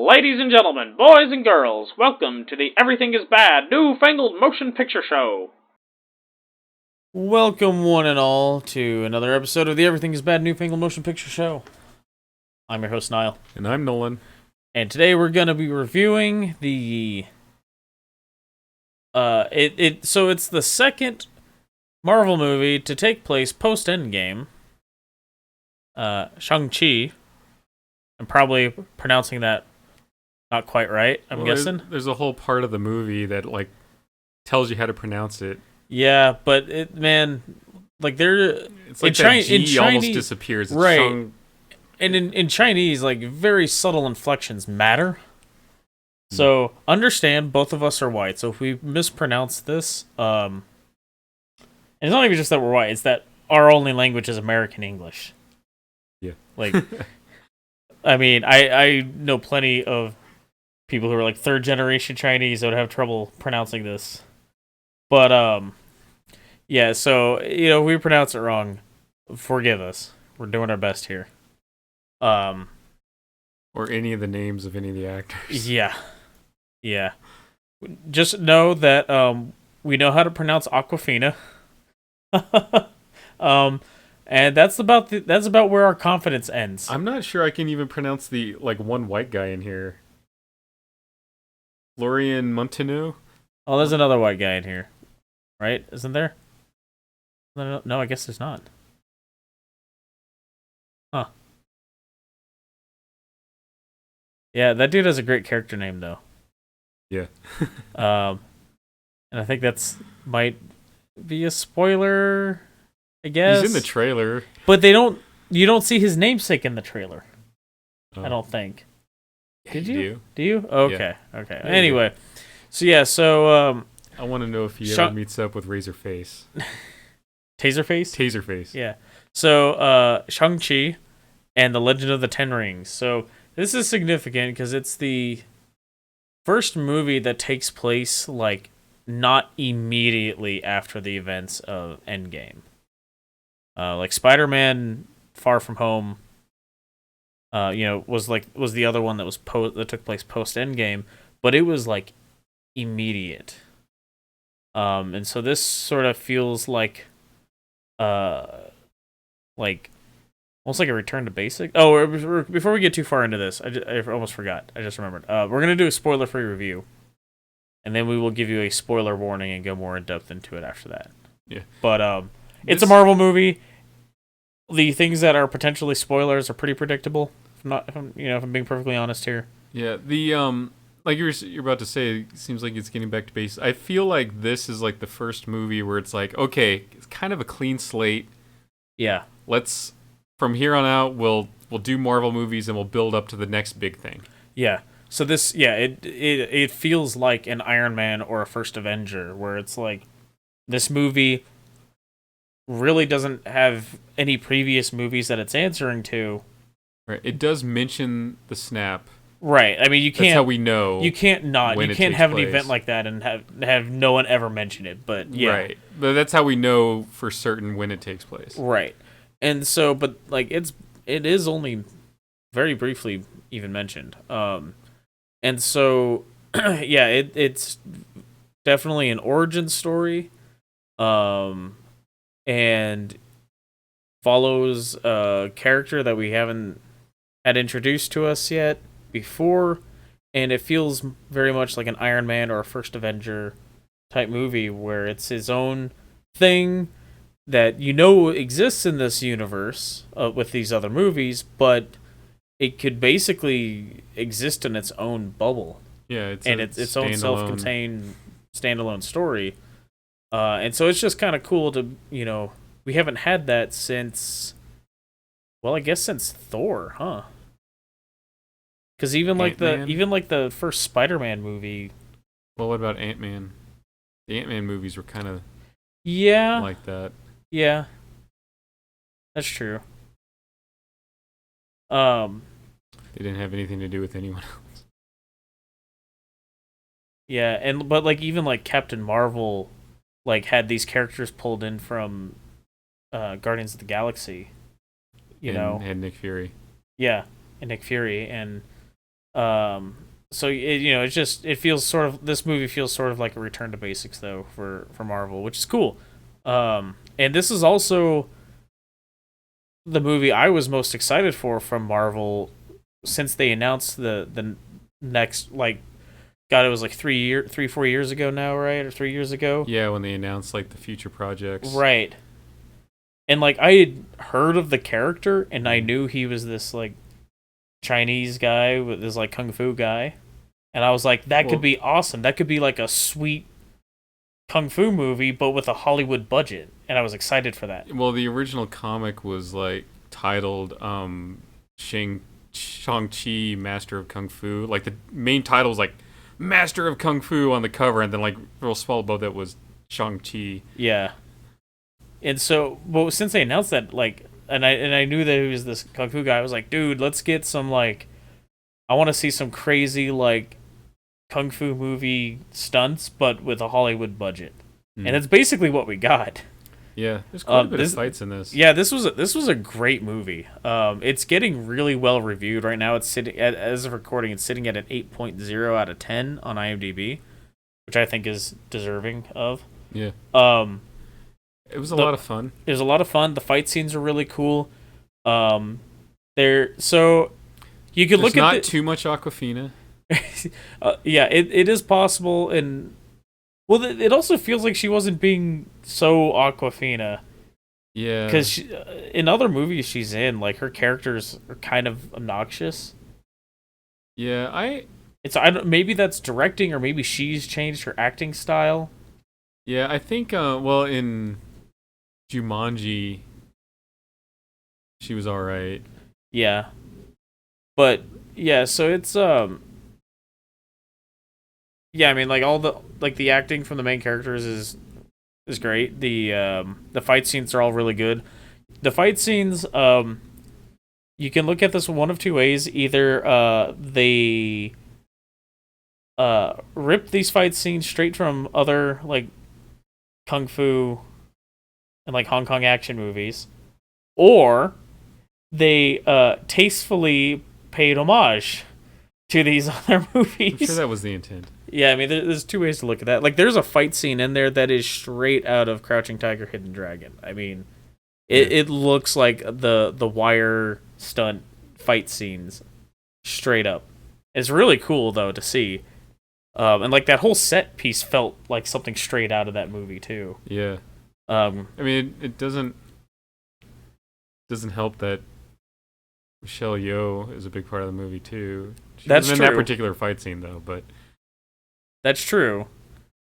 Ladies and gentlemen, boys and girls, welcome to the Everything is Bad New Fangled Motion Picture Show. Welcome, one and all, to another episode of the Everything is Bad Newfangled Motion Picture Show. I'm your host, Niall. And I'm Nolan. And today we're going to be reviewing the... So it's the second Marvel movie to take place post-Endgame. Shang-Chi. I'm probably pronouncing that not quite right, I'm guessing. There's a whole part of the movie that, tells you how to pronounce it. Yeah, but it's like It's like that G almost disappears. It's right. Shang... And in Chinese, very subtle inflections matter. So understand, both of us are white. So if we mispronounce this, and it's not even just that we're white; it's that our only language is American English. Yeah. I mean, I know plenty of people who are third generation Chinese that would have trouble pronouncing this. But yeah. So if we pronounce it wrong, forgive us. We're doing our best here. Or any of the names of any of the actors. Yeah. Just know that we know how to pronounce Aquafina. And that's about where our confidence ends. I'm not sure I can even pronounce the one white guy in here. Florian Montanou? Oh, there's another white guy in here. Right? Isn't there? No, I guess there's not. Huh. Yeah, that dude has a great character name, though. Yeah. And I think that's might be a spoiler, I guess. He's in the trailer. But you don't see his namesake in the trailer. I don't think. Did you? Do you? Okay. Yeah. Okay. Yeah, anyway. So I want to know if he ever meets up with Razorface. Taserface? Taserface. Yeah. So Shang-Chi and the Legend of the Ten Rings. So this is significant because it's the first movie that takes place not immediately after the events of Endgame. Spider-Man Far From Home was the other one that took place post Endgame, but it was immediate. And so this sort of feels almost like a return to basic. Oh, before we get too far into this, I almost forgot. I just remembered. We're gonna do a spoiler-free review, and then we will give you a spoiler warning and go more in depth into it after that. Yeah. But it's a Marvel movie. The things that are potentially spoilers are pretty predictable. If I'm being perfectly honest here. Yeah. The like you're about to say, it seems like it's getting back to base. I feel like this is the first movie where it's okay, it's kind of a clean slate. Yeah. From here on out, we'll do Marvel movies and we'll build up to the next big thing. Yeah. So this, it feels like an Iron Man or a First Avenger, where it's this movie really doesn't have any previous movies that it's answering to. Right. It does mention the snap. Right. I mean, you can't. That's how we know. You can't not. You can't have an event like that and have no one ever mention it. But yeah. Right. But that's how we know for certain when it takes place. Right. And so, but it is only very briefly even mentioned. And so, yeah, it's definitely an origin story. And follows a character that we haven't had introduced to us yet before, and it feels very much like an Iron Man or a First Avenger type movie where it's his own thing that exists in this universe with these other movies, but it could basically exist in its own bubble. Yeah, it's its own self-contained standalone story. And so it's just kind of cool to, we haven't had that since Thor, huh? Because even the first Spider-Man movie. Well, what about Ant-Man? The Ant-Man movies were kind of like that. Yeah, that's true. They didn't have anything to do with anyone else. Yeah, but even Captain Marvel, had these characters pulled in from Guardians of the Galaxy. And Nick Fury. Yeah, and Nick Fury, and So it feels sort of this movie feels sort of like a return to basics though for Marvel, which is cool. And this is also the movie I was most excited for from Marvel since they announced the next like God, it was like 4 years ago now, right? Or 3 years ago. Yeah, when they announced like the future projects. Right. And like I had heard of the character and I knew he was this like Chinese guy with this like kung fu guy. And I was like, that could be awesome. That could be like a sweet kung fu movie, but with a Hollywood budget. And I was excited for that. Well, the original comic was like titled Shang-Chi, Master of Kung Fu. Like the main title was like Master of Kung Fu on the cover, and then like real small above that was Shang-Chi. Yeah. And so, well, since they announced that, like, and I knew that he was this kung fu guy, I was like, dude, let's get some like, I want to see some crazy like kung fu movie stunts, but with a Hollywood budget, and it's basically what we got. Yeah, there's quite a bit of fights in this. Yeah, this was a great movie. It's getting really well reviewed right now. It's sitting as of recording, it's sitting at an 8.0 out of 10 on IMDb, which I think is deserving of. Yeah. It was a lot of fun. It was a lot of fun. The fight scenes are really cool. There, so you could look at not too much Aquafina. Yeah, it is possible, and well, it also feels like she wasn't being so Aquafina. Yeah, because in other movies she's in, like her characters are kind of obnoxious. Yeah, I don't, maybe that's directing, or maybe she's changed her acting style. Yeah, I think well in Jumanji she was all right. Yeah, but yeah, so it's yeah, I mean, like all the acting from the main characters is great. The fight scenes are all really good. The fight scenes, you can look at this one of two ways. Either they rip these fight scenes straight from other like kung fu and like Hong Kong action movies, or they tastefully paid homage to these other movies. I'm sure that was the intent. Yeah, I mean, there's two ways to look at that. Like, there's a fight scene in there that is straight out of Crouching Tiger, Hidden Dragon. I mean, it looks like the wire stunt fight scenes, straight up. It's really cool though to see, and like that whole set piece felt like something straight out of that movie too. Yeah. I mean, it doesn't help that Michelle Yeoh is a big part of the movie too. That's true. In that particular fight scene though, but. That's true.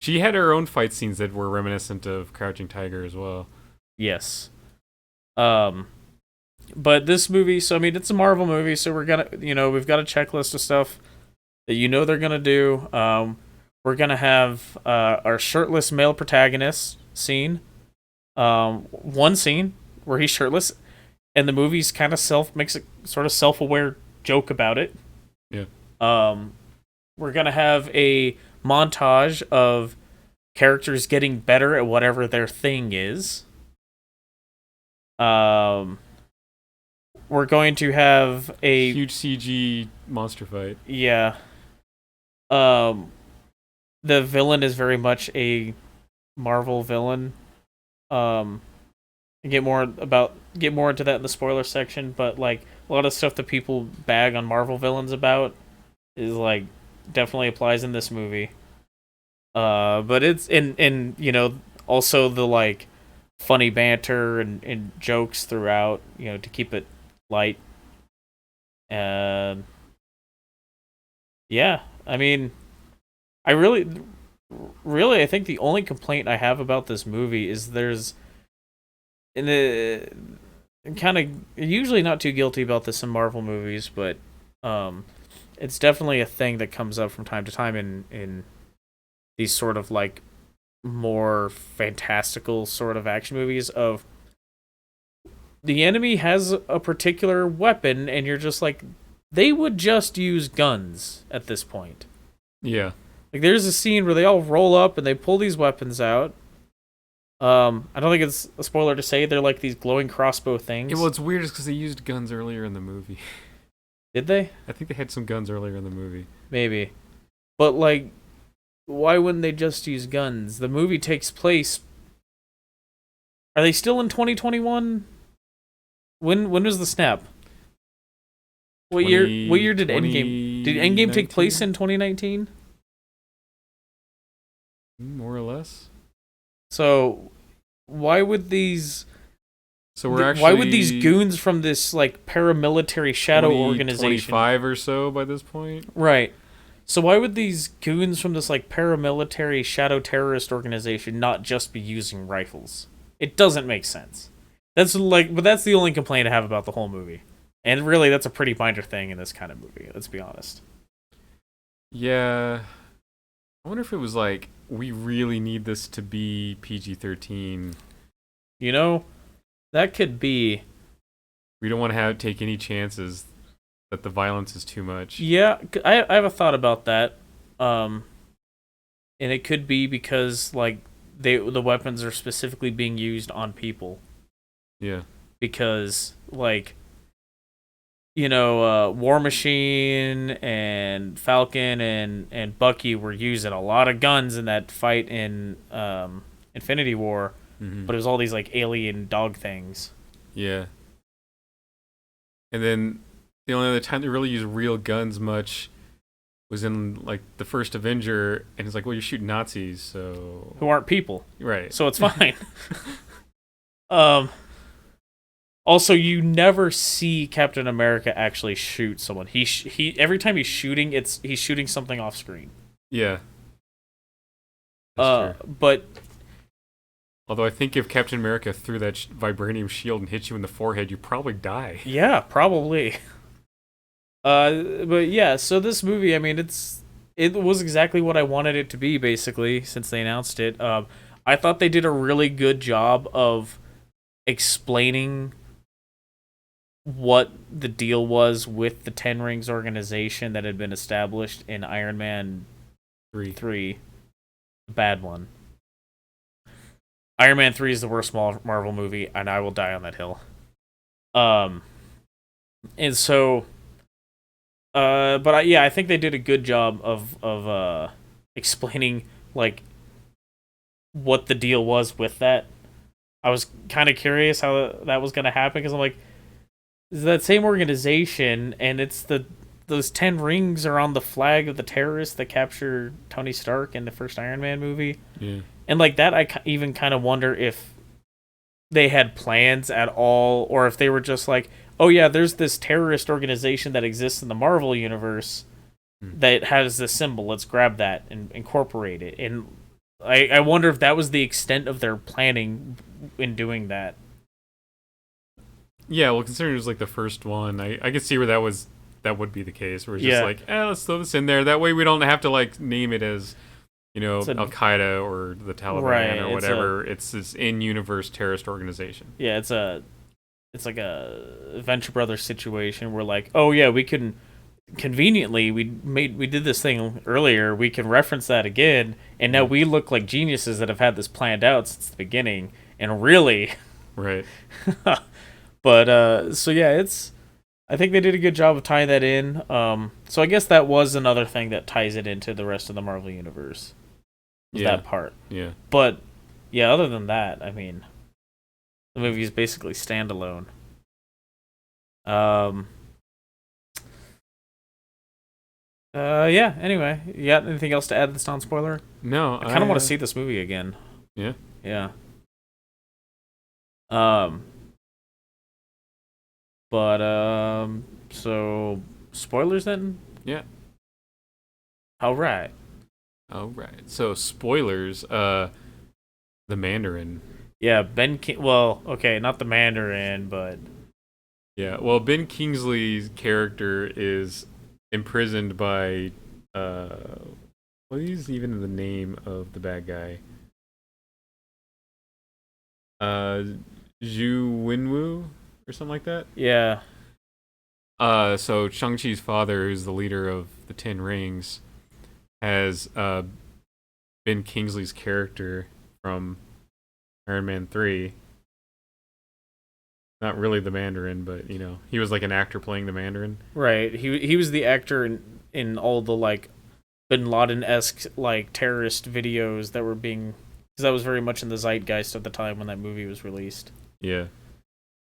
She had her own fight scenes that were reminiscent of Crouching Tiger as well. Yes. But this movie, so I mean, it's a Marvel movie, so we've got a checklist of stuff that they're gonna do. We're gonna have our shirtless male protagonist scene. One scene where he's shirtless, and the movie's kind of makes a sort of self-aware joke about it. Yeah. We're gonna have a montage of characters getting better at whatever their thing is. We're going to have a huge CG monster fight. Yeah. The villain is very much a Marvel villain. Get more into that in the spoiler section, but like a lot of stuff that people bag on Marvel villains about is like definitely applies in this movie. But it's in also the like funny banter and jokes throughout, to keep it light. And yeah, I mean, I really I think the only complaint I have about this movie is there's kind of usually not too guilty about this in Marvel movies, but it's definitely a thing that comes up from time to time in these sort of like more fantastical sort of action movies of the enemy has a particular weapon and you're just like, they would just use guns at this point. Yeah. Like there's a scene where they all roll up and they pull these weapons out. I don't think it's a spoiler to say they're like these glowing crossbow things. Yeah, well, it's weird because they used guns earlier in the movie. Did they? I think they had some guns earlier in the movie. Maybe. But, like, why wouldn't they just use guns? The movie takes place... Are they still in 2021? When was the snap? What year did Endgame... Did Endgame take place in 2019? More or less. So, why would these... So we're actually... Why would these goons from this, like, paramilitary shadow organization... 25 or so by this point? Right. So why would these goons from this, like, paramilitary shadow terrorist organization not just be using rifles? It doesn't make sense. But that's the only complaint I have about the whole movie. And really, that's a pretty minor thing in this kind of movie, let's be honest. Yeah. I wonder if it was like, we really need this to be PG-13. You know, that could be. We don't want to take any chances that the violence is too much. Yeah, I have a thought about that. And it could be because, like, the weapons are specifically being used on people. Yeah. Because, like, you know, War Machine and Falcon and Bucky were using a lot of guns in that fight in Infinity War, but it was all these, like, alien dog things. Yeah. And then the only other time they really used real guns much was in, like, the first Avenger, and it's like, well, you're shooting Nazis, so... Who aren't people. Right. So it's fine. Also, you never see Captain America actually shoot someone. He every time he's shooting, he's shooting something off screen. Yeah. That's true. But although I think if Captain America threw that vibranium shield and hit you in the forehead, you'd probably die. Yeah, probably. But yeah, so this movie, I mean, it was exactly what I wanted it to be, basically, since they announced it. I thought they did a really good job of explaining what the deal was with the Ten Rings organization that had been established in Iron Man 3, the bad one. Iron Man 3 is the worst Marvel movie, and I will die on that hill. And so, I think they did a good job of explaining, like, what the deal was with that. I was kind of curious how that was going to happen, because I'm like, is that same organization, and it's those 10 rings are on the flag of the terrorists that capture Tony Stark in the first Iron Man movie. Yeah. And like that, I even kind of wonder if they had plans at all, or if they were just like, oh yeah, there's this terrorist organization that exists in the Marvel universe that has this symbol. Let's grab that and incorporate it. And I wonder if that was the extent of their planning in doing that. Yeah, well, considering it was like the first one, I could see where that would be the case. Where it's just like, let's throw this in there. That way we don't have to like name it as, you know, Al Qaeda or the Taliban or whatever. It's this in-universe terrorist organization. Yeah, it's like a Venture Brothers situation where like, oh yeah, we can conveniently we did this thing earlier. We can reference that again, and now we look like geniuses that have had this planned out since the beginning. And really, right. But so yeah, I think they did a good job of tying that in. So I guess that was another thing that ties it into the rest of the Marvel universe. That part. Yeah. But yeah, other than that, I mean, the movie is basically standalone. Yeah. Anyway, you got anything else to add that's non-spoiler? No. I kind of want to see this movie again. Yeah. Yeah. But so spoilers then? Yeah. All right. So spoilers. The Mandarin. Yeah, well, okay, not the Mandarin, but yeah. Well, Ben Kingsley's character is imprisoned by what is even the name of the bad guy? Zhu Winwu or something like that. Yeah. So Shang-Chi's father, who's the leader of the Ten Rings, has Ben Kingsley's character from Iron Man 3. Not really the Mandarin, but he was like an actor playing the Mandarin. Right. He was the actor in all the like Bin Laden-esque like terrorist videos that were being, because that was very much in the zeitgeist at the time when that movie was released. Yeah.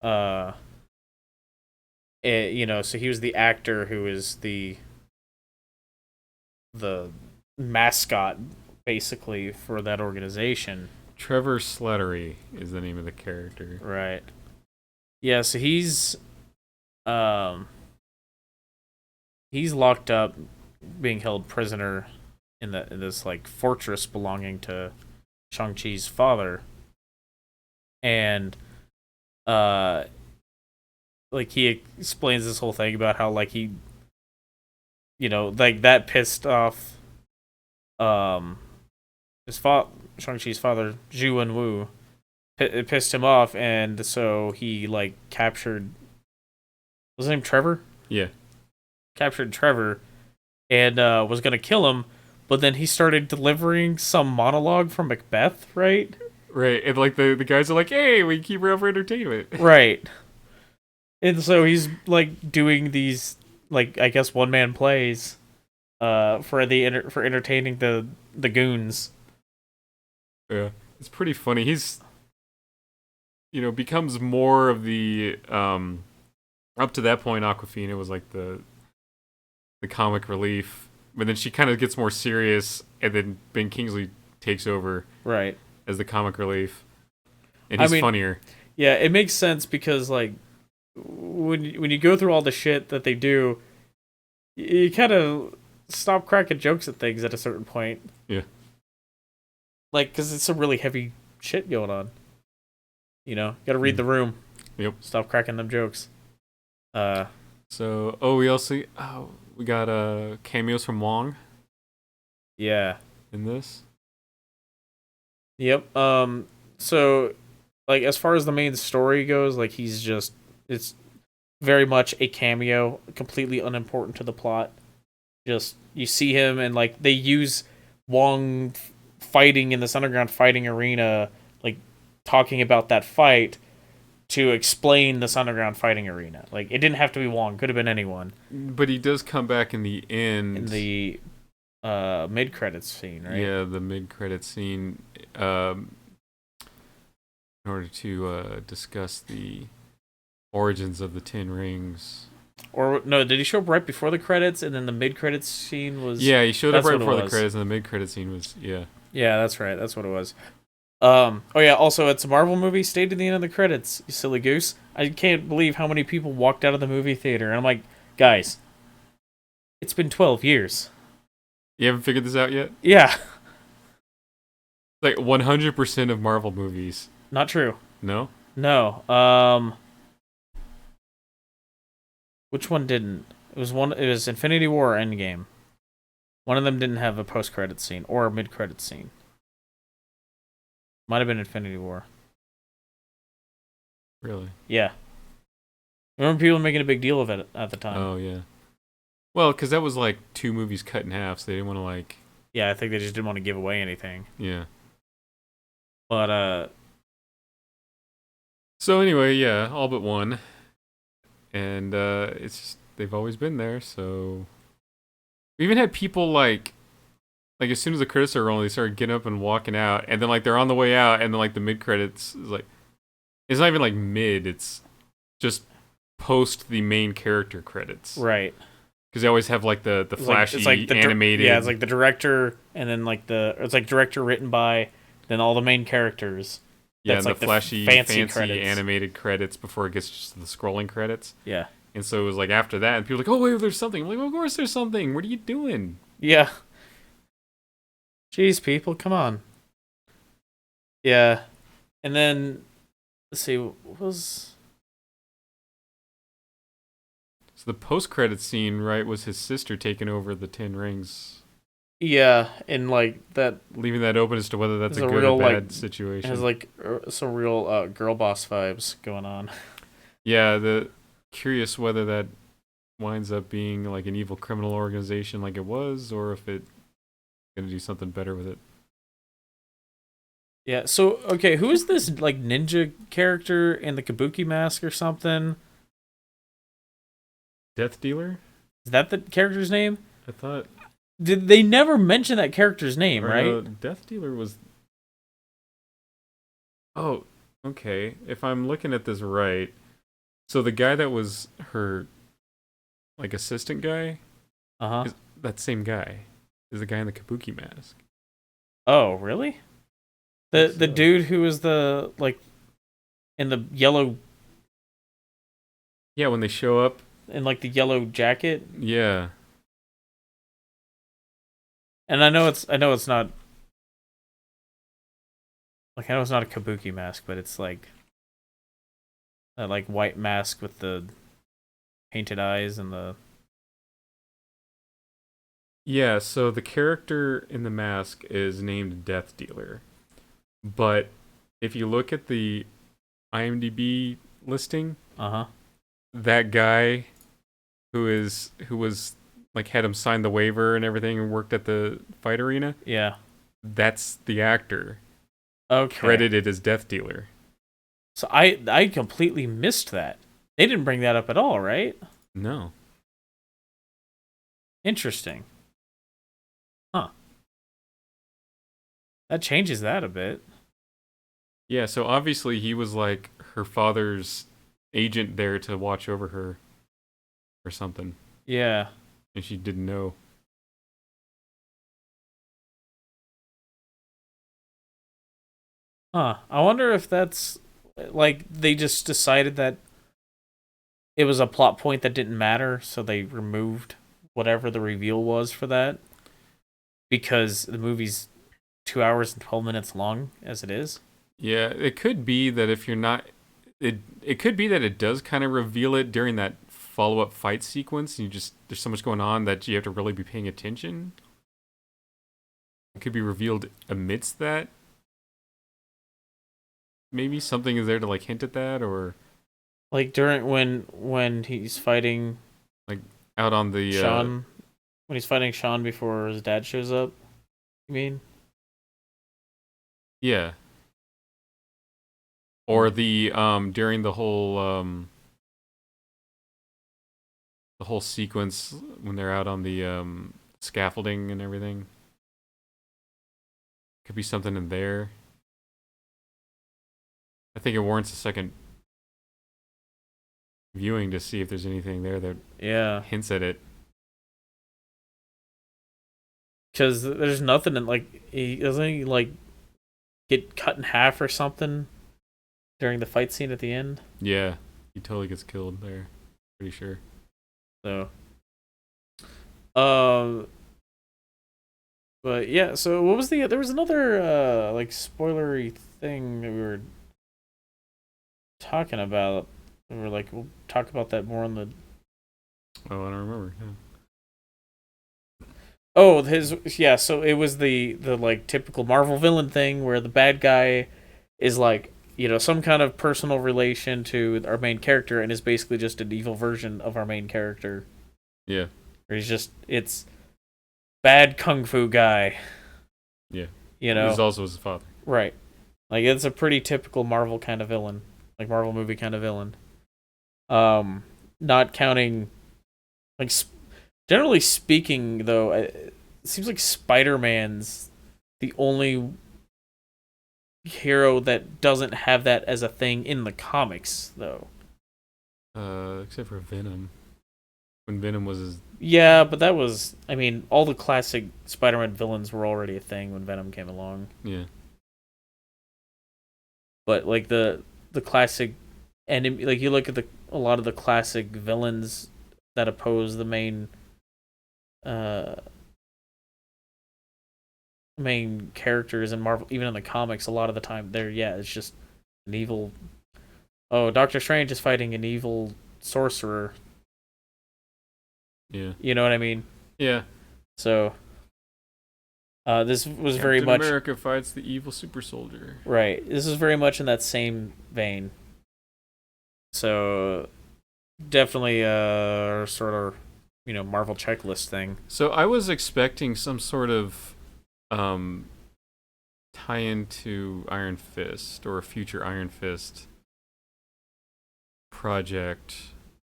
So he was the actor who is the mascot basically for that organization. Trevor Slattery is the name of the character. Right. Yeah, so he's locked up, being held prisoner in this like fortress belonging to Shang-Chi's father. And like he explains this whole thing about how like he like that pissed off Shang-Chi's father, Zhu and Wu. It pissed him off, and so he like captured. Was his name Trevor? Yeah. Captured Trevor, and was gonna kill him, but then he started delivering some monologue from Macbeth, right? Right, and like the guys are like, "Hey, we keep her up for entertainment." Right. And so he's like doing these like I guess one man plays, for entertaining the goons. Yeah, it's pretty funny. He's becomes more of the up to that point Aquafina was like the comic relief, but then she kind of gets more serious, and then Ben Kingsley takes over right as the comic relief, and he's funnier. Yeah, it makes sense because like when you go through all the shit that they do, you kind of stop cracking jokes at things at a certain point. Yeah, like because it's some really heavy shit going on. Got to read the room. Yep. Stop cracking them jokes. So, we got cameos from Wong. Yeah. In this. Yep. So, like, as far as the main story goes, like, it's very much a cameo, completely unimportant to the plot. Just, you see him, and, like, they use Wong fighting in this underground fighting arena, like, talking about that fight to explain this underground fighting arena. Like, it didn't have to be Wong, could have been anyone. But he does come back in the end. In the mid-credits scene, right? Yeah, the mid-credits scene, in order to discuss the origins of the Ten Rings. Or, no, did he show up right before the credits, and then the mid-credits scene was... Yeah, he showed up right before the credits, and the mid-credits scene was, yeah. Yeah, that's right, that's what it was. Oh yeah, also, it's a Marvel movie, stayed to the end of the credits, you silly goose. I can't believe how many people walked out of the movie theater, and I'm like, guys, it's been 12 years. You haven't figured this out yet? Yeah. Like, 100% of Marvel movies. Not true. No? No. Which one didn't? It was Infinity War or Endgame. One of them didn't have a post-credit scene, or a mid-credit scene. Might have been Infinity War. Really? Yeah. Remember people were making a big deal of it at the time. Oh, yeah. Well, because that was like 2 movies cut in half, so they didn't want to like... Yeah, I think they just didn't want to give away anything. Yeah. But, So anyway, yeah, all but one. And it's just, they've always been there, so... We even had people like as soon as the credits are rolling, they started getting up and walking out, and then like they're on the way out, and then like the mid credits is like, it's not even like mid, it's just post the main character credits, right? Because they always have like the flashy it's like the animated. Yeah, it's like the director, and then like it's like director written by, then all the main characters. Yeah, and like the flashy, fancy credits. Animated credits before it gets just to the scrolling credits. Yeah. And so it was like after that, and people were like, oh wait, there's something. I'm like, well, of course there's something. What are you doing? Yeah. Jeez, people, come on. Yeah. And then, let's see, what was... So the post-credit scene, right, was his sister taking over the Ten Rings. Yeah, and like that... Leaving that open as to whether that's a good or bad situation. It has like some real girl boss vibes going on. Yeah, curious whether that winds up being like an evil criminal organization like it was, or if it's going to do something better with it. Yeah. So okay, who is this like ninja character in the kabuki mask or something? Death Dealer? Is that the character's name? I thought. Did they never mention that character's name, Or right? no, Death Dealer was. Oh, okay. If I'm looking at this right, so the guy that was her, like, assistant guy, Uh-huh. that same guy is the guy in the kabuki mask. Oh, really? The dude who was the like in the yellow Yeah, when they show up. in like the yellow jacket. Yeah. And I know it's not like I know it's not a kabuki mask, but it's like that like white mask with the painted eyes and the Yeah, so the character in the mask is named Death Dealer. But if you look at the IMDb listing, uh-huh. that guy who was like had him sign the waiver and everything and worked at the fight arena, Yeah. that's the actor Okay. credited as Death Dealer. So I completely missed that. They didn't bring that up at all, right? No. Interesting. Huh. That changes that a bit. Yeah, so obviously he was like her father's agent there to watch over her or something. Yeah. And she didn't know. Huh. I wonder if that's like they just decided that it was a plot point that didn't matter, so they removed whatever the reveal was for that because the movie's 2 hours and 12 minutes long as it is. Yeah, it could be that if you're not it could be that it does kind of reveal it during that follow-up fight sequence. You just there's so much going on that you have to really be paying attention. It could be revealed amidst that. Maybe something is there to like hint at that, or Like during when he's fighting like out on the Sean when he's fighting Sean before his dad shows up. You mean? yeah, or the during the whole sequence when they're out on the scaffolding and everything. Could be something in there. I think it warrants a second viewing to see if there's anything there that hints at it. Because there's nothing in like he doesn't he like get cut in half or something during the fight scene at the end. Yeah, he totally gets killed there. Pretty sure. So, um, but yeah. So what was there was another like spoilery thing that we were talking about. We were like, we'll talk about that more on the. Oh, I don't remember. Yeah. Oh, yeah. So it was the like typical Marvel villain thing where the bad guy is like some kind of personal relation to our main character and is basically just an evil version of our main character. Yeah. Or it's bad kung fu guy. Yeah. He's also his father. Right. Like it's a pretty typical Marvel kind of villain, like Marvel movie kind of villain. Not counting, like generally speaking, though, it seems like Spider-Man's the only hero that doesn't have that as a thing in the comics, though. Except for Venom. When Venom was his... Yeah, but that was... I mean, all the classic Spider-Man villains were already a thing when Venom came along. Yeah. But, like, the classic... enemy, like, you look at a lot of the classic villains that oppose the main characters in Marvel, even in the comics, a lot of the time it's just an evil. Oh, Doctor Strange is fighting an evil sorcerer. Yeah. You know what I mean? Yeah. So this was Captain very much America fights the evil super soldier. Right. This is very much in that same vein. So definitely sort of Marvel checklist thing. So I was expecting some sort of tie into Iron Fist or a future Iron Fist project.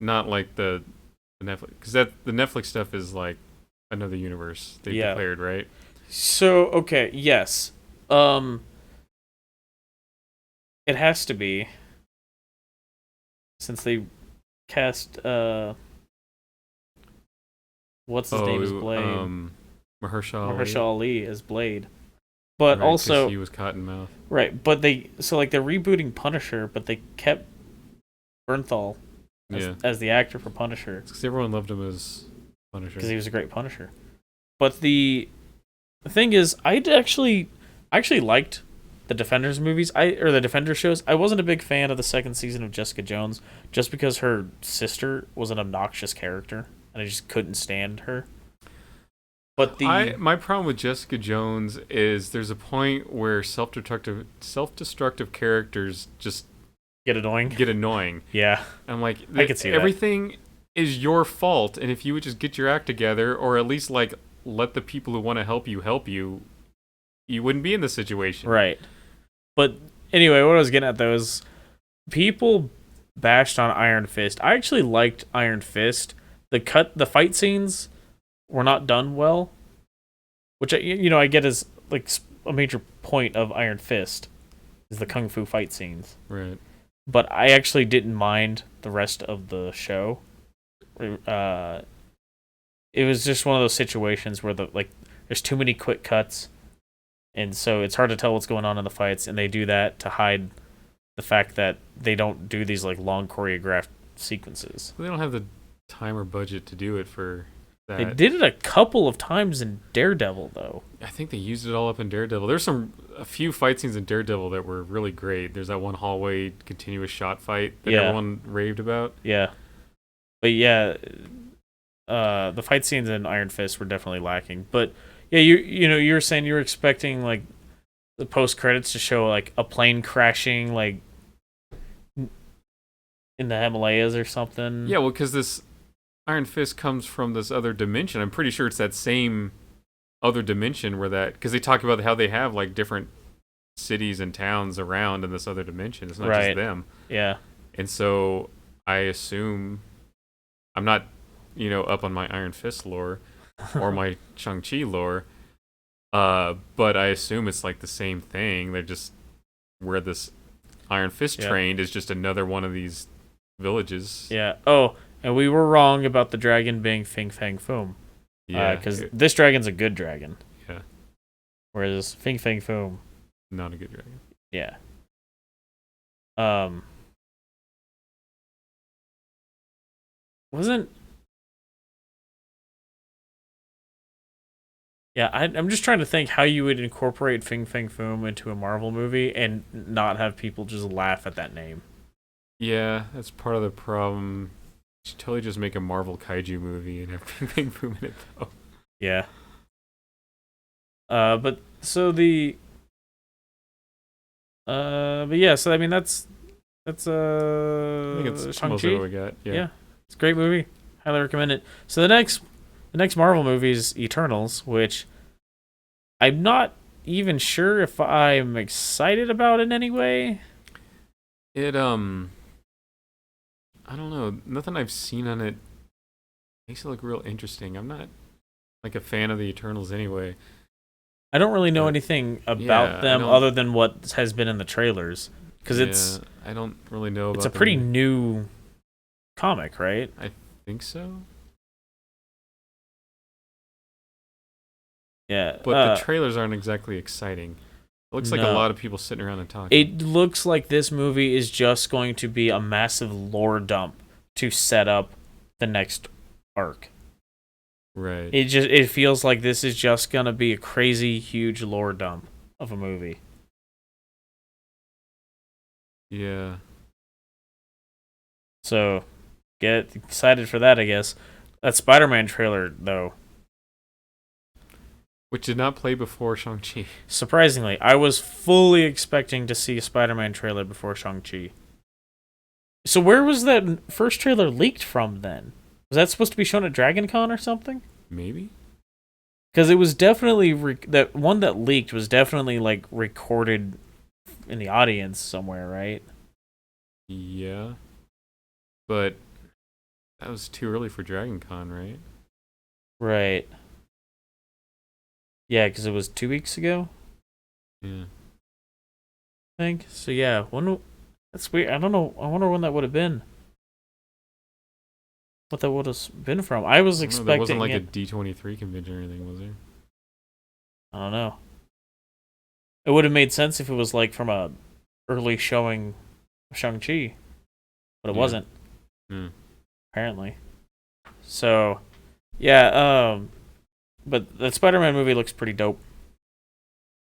Not like the Netflix, because the Netflix stuff is like another universe they've declared, right? So okay, yes, it has to be, since they cast what's his name as Blade, Mahershala Ali as Blade, but also he was Cottonmouth, right? But they're rebooting Punisher, but they kept Bernthal as the actor for Punisher. Because everyone loved him as Punisher. Because he was a great Punisher. But the thing is, I actually liked the Defenders movies, or the Defenders shows. I wasn't a big fan of the second season of Jessica Jones, just because her sister was an obnoxious character, and I just couldn't stand her. But my problem with Jessica Jones is there's a point where self-destructive characters just get annoying. Yeah. I'm like, I could see everything is your fault, and if you would just get your act together, or at least like let the people who want to help you, you wouldn't be in this situation. Right. But anyway, what I was getting at though is people bashed on Iron Fist. I actually liked Iron Fist. The fight scenes were not done well, which I get is like a major point of Iron Fist is the kung fu fight scenes. Right. But I actually didn't mind the rest of the show. It was just one of those situations where there's too many quick cuts, and so it's hard to tell what's going on in the fights, and they do that to hide the fact that they don't do these like long choreographed sequences. They don't have the time or budget to do it for that. They did it a couple of times in Daredevil, though. I think they used it all up in Daredevil. There's a few fight scenes in Daredevil that were really great. There's that one hallway continuous shot fight that everyone raved about. Yeah. But yeah, the fight scenes in Iron Fist were definitely lacking. But yeah, you were saying you were expecting like the post credits to show like a plane crashing like in the Himalayas or something. Yeah, well, because this Iron Fist comes from this other dimension. I'm pretty sure it's that same other dimension because they talk about how they have like different cities and towns around in this other dimension. It's not just them. Yeah. And so I assume I'm not, up on my Iron Fist lore or my Shang-Chi lore, but I assume it's like the same thing. They're just where this Iron Fist trained is just another one of these villages. Yeah. Oh, and we were wrong about the dragon being Fing Fang Foom. Yeah. Because this dragon's a good dragon. Yeah. Whereas Fing Fang Foom, not a good dragon. Yeah. Wasn't. Yeah, I'm just trying to think how you would incorporate Fing Fang Foom into a Marvel movie and not have people just laugh at that name. Yeah, that's part of the problem. You should totally just make a Marvel kaiju movie and have Fing Fang Foom in it, though. Yeah. But yeah, so I mean that's I think it's most of what we got. Yeah. It's a great movie. Highly recommend it. So the next Marvel movie is Eternals, which I'm not even sure if I'm excited about in any way. I don't know. Nothing I've seen on it makes it look real interesting. I'm not like a fan of the Eternals anyway. I don't really know anything about them other than what has been in the trailers, because I don't really know. It's a pretty new comic, right? I think so. Yeah, but the trailers aren't exactly exciting. It looks like a lot of people sitting around and talking. It looks like this movie is just going to be a massive lore dump to set up the next arc. Right. It feels like this is just gonna be a crazy huge lore dump of a movie. Yeah. So get excited for that, I guess. That Spider-Man trailer, though, which did not play before Shang-Chi. Surprisingly, I was fully expecting to see a Spider-Man trailer before Shang-Chi. So where was that first trailer leaked from then? Was that supposed to be shown at Dragon Con or something? Maybe. Because it was definitely that one that leaked was definitely like recorded in the audience somewhere, right? Yeah, but that was too early for Dragon Con, right? Right. Yeah, because it was 2 weeks ago. Yeah. I think so. Yeah, that's weird. I don't know. I wonder when that would have been. What that would have been from? I was expecting. There wasn't like a D23 convention or anything, was there? I don't know. It would have made sense if it was like from a early showing of Shang-Chi, but it wasn't. Apparently. So, yeah. But the Spider-Man movie looks pretty dope.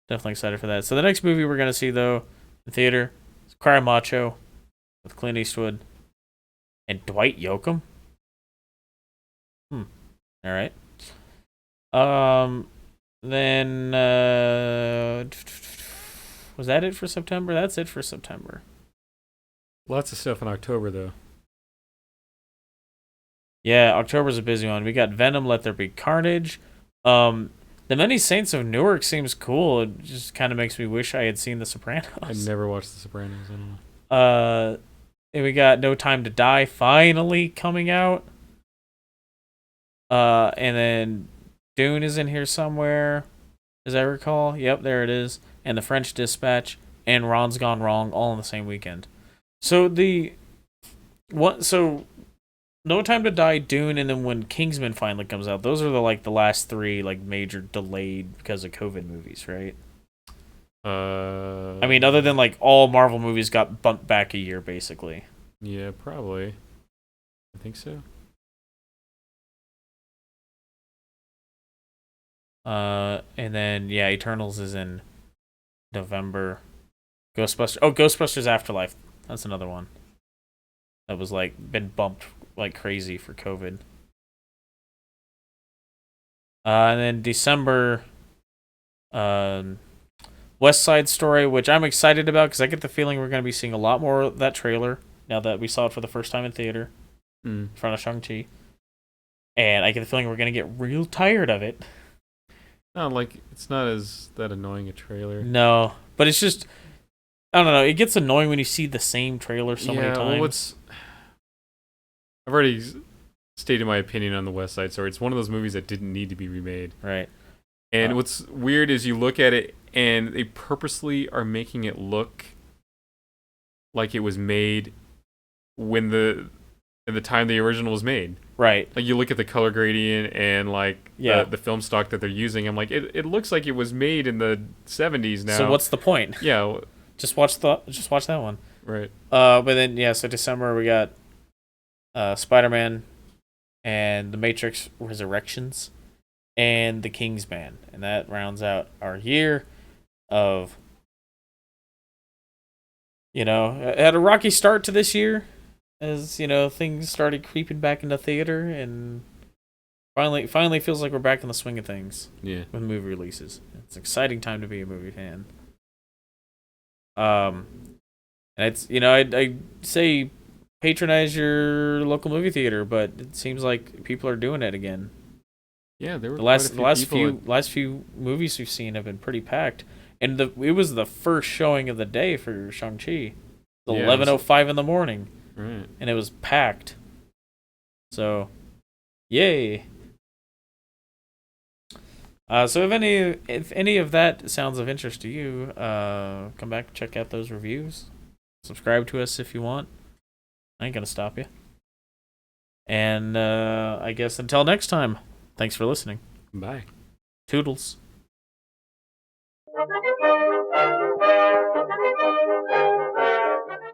Definitely excited for that. So the next movie we're gonna see though in theater is Cry Macho with Clint Eastwood and Dwight Yoakam. All right. Then was that it for September? That's it for September. Lots of stuff in October though. Yeah, October's a busy one. We got Venom, Let There Be Carnage. The Many Saints of Newark seems cool. It just kind of makes me wish I had seen The Sopranos. I never watched The Sopranos. I don't know. And we got No Time to Die finally coming out. And then Dune is in here somewhere, as I recall. Yep, there it is. And The French Dispatch and Ron's Gone Wrong all on the same weekend. So No Time to Die, Dune, and then when Kingsman finally comes out, those are the last three major delayed because of COVID movies, right? I mean, other than all Marvel movies got bumped back a year, basically. Yeah, probably. I think so. And then Eternals is in November. Ghostbusters Afterlife. That's another one. That was been bumped like crazy for COVID. And then December, West Side Story, which I'm excited about because I get the feeling we're going to be seeing a lot more of that trailer now that we saw it for the first time in theater in front of Shang-Chi. And I get the feeling we're going to get real tired of it. No, it's not that annoying a trailer. No, but it's just, I don't know, it gets annoying when you see the same trailer so many times. I've already stated my opinion on the West Side Story. It's one of those movies that didn't need to be remade. Right. And what's weird is you look at it and they purposely are making it look like it was made when in the time the original was made. Right. You look at the color gradient and the film stock that they're using. I'm like, it looks like it was made in the 70s now. So what's the point? Yeah. Just watch that one. Right. But then so December we got Spider-Man and The Matrix Resurrections and The Kingsman, and that rounds out our year of had a rocky start to this year as things started creeping back into theater, and finally feels like we're back in the swing of things. Yeah. With movie releases. It's an exciting time to be a movie fan. And it's I say patronize your local movie theater, but it seems like people are doing it again. Yeah, there were the last few movies we've seen have been pretty packed, and it was the first showing of the day for Shang-Chi, 11:05 in the morning, right? And it was packed. So, yay! So if any of that sounds of interest to you, come back and check out those reviews. Subscribe to us if you want. I ain't gonna stop you. And I guess until next time, thanks for listening. Bye. Toodles.